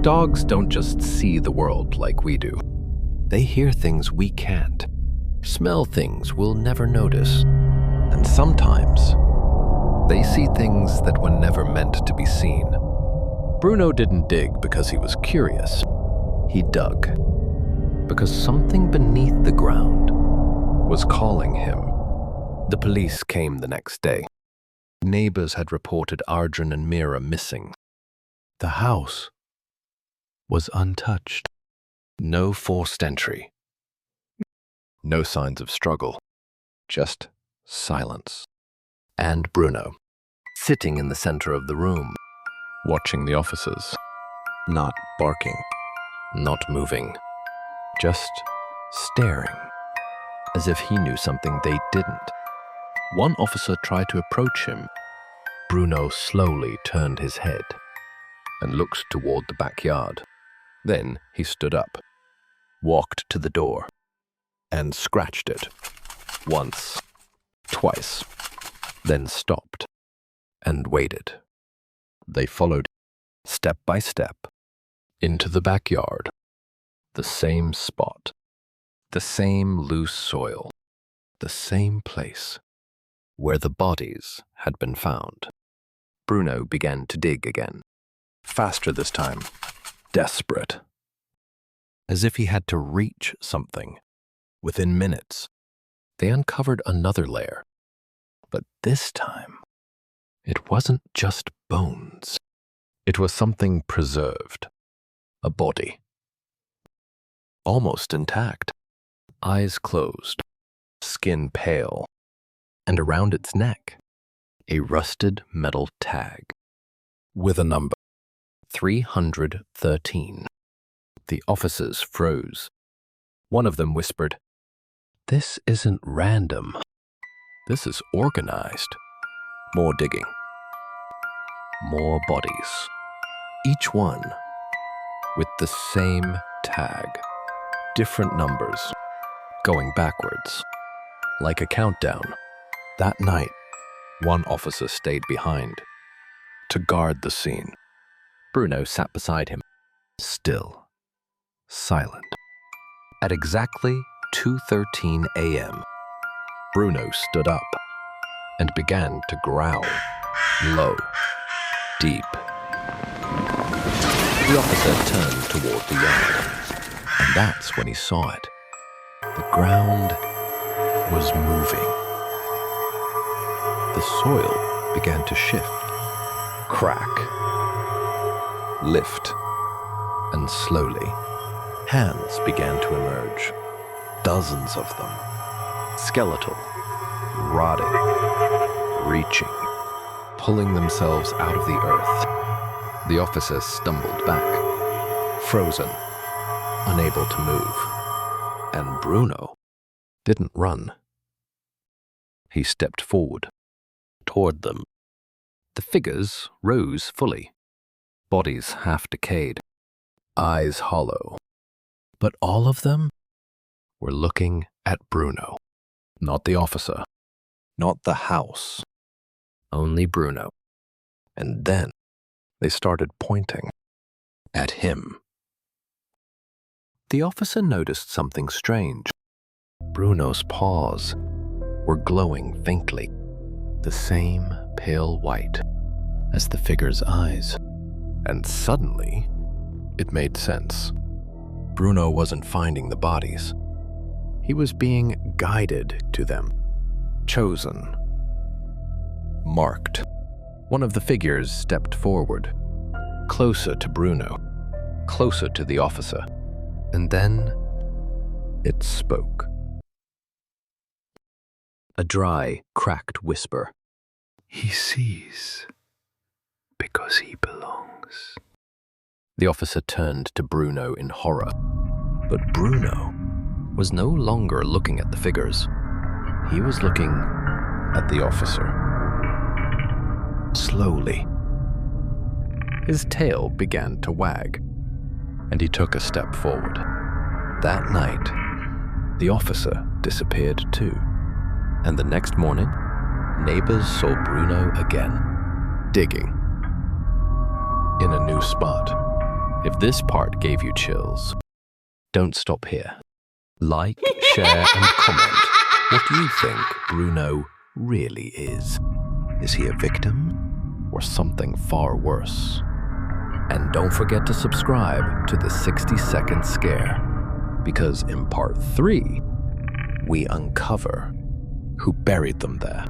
Dogs don't just see the world like we do. They hear things we can't, smell things we'll never notice, and sometimes they see things that were never meant to be seen. Bruno didn't dig because he was curious. He dug because something beneath the ground was calling him. The police came the next day. Neighbors had reported Arjun and Mira missing. The house was untouched. No forced entry. No signs of struggle. Just silence. And Bruno, sitting in the center of the room, watching the officers, not barking, not moving, just staring, as if he knew something they didn't. One officer tried to approach him. Bruno slowly turned his head and looked toward the backyard. Then he stood up, walked to the door, and scratched it. Once, twice, then stopped and waited. They followed step by step into the backyard. The same spot, the same loose soil, the same place where the bodies had been found. Bruno began to dig again, faster this time, desperate, as if he had to reach something. Within minutes, they uncovered another layer, but this time, it wasn't just bones. It was something preserved, a body, almost intact, eyes closed, skin pale, and around its neck, a rusted metal tag with a number, 313. The officers froze. One of them whispered, "This isn't random. This is organized." More digging. More bodies. Each one with the same tag. Different numbers, going backwards, like a countdown. That night, one officer stayed behind to guard the scene. Bruno sat beside him, still, silent. At exactly 2:13 a.m., Bruno stood up and began to growl, low, deep. The officer turned toward the yard, and that's when he saw it. The ground was moving. The soil began to shift, crack, lift, and slowly, hands began to emerge. Dozens of them, skeletal, rotting, reaching, pulling themselves out of the earth. The officer stumbled back, frozen, unable to move. And Bruno didn't run. He stepped forward, toward them. The figures rose fully, bodies half decayed, eyes hollow. But all of them were looking at Bruno, not the officer, not the house, only Bruno. And then they started pointing at him. The officer noticed something strange. Bruno's paws were glowing faintly, the same pale white as the figure's eyes. And suddenly, it made sense. Bruno wasn't finding the bodies. He was being guided to them, chosen, marked. One of the figures stepped forward, closer to Bruno, closer to the officer, and then it spoke. A dry, cracked whisper. "He sees because he belongs." The officer turned to Bruno in horror, but Bruno was no longer looking at the figures. He was looking at the officer. Slowly, his tail began to wag, and he took a step forward. That night, the officer disappeared too, and the next morning, neighbors saw Bruno again, digging in a new spot, If this part gave you chills, don't stop here. Like, share, and comment. What do you think Bruno really is? Is he a victim or something far worse? And don't forget to subscribe to the 60-Second Scare, because in part 3, we uncover who buried them there.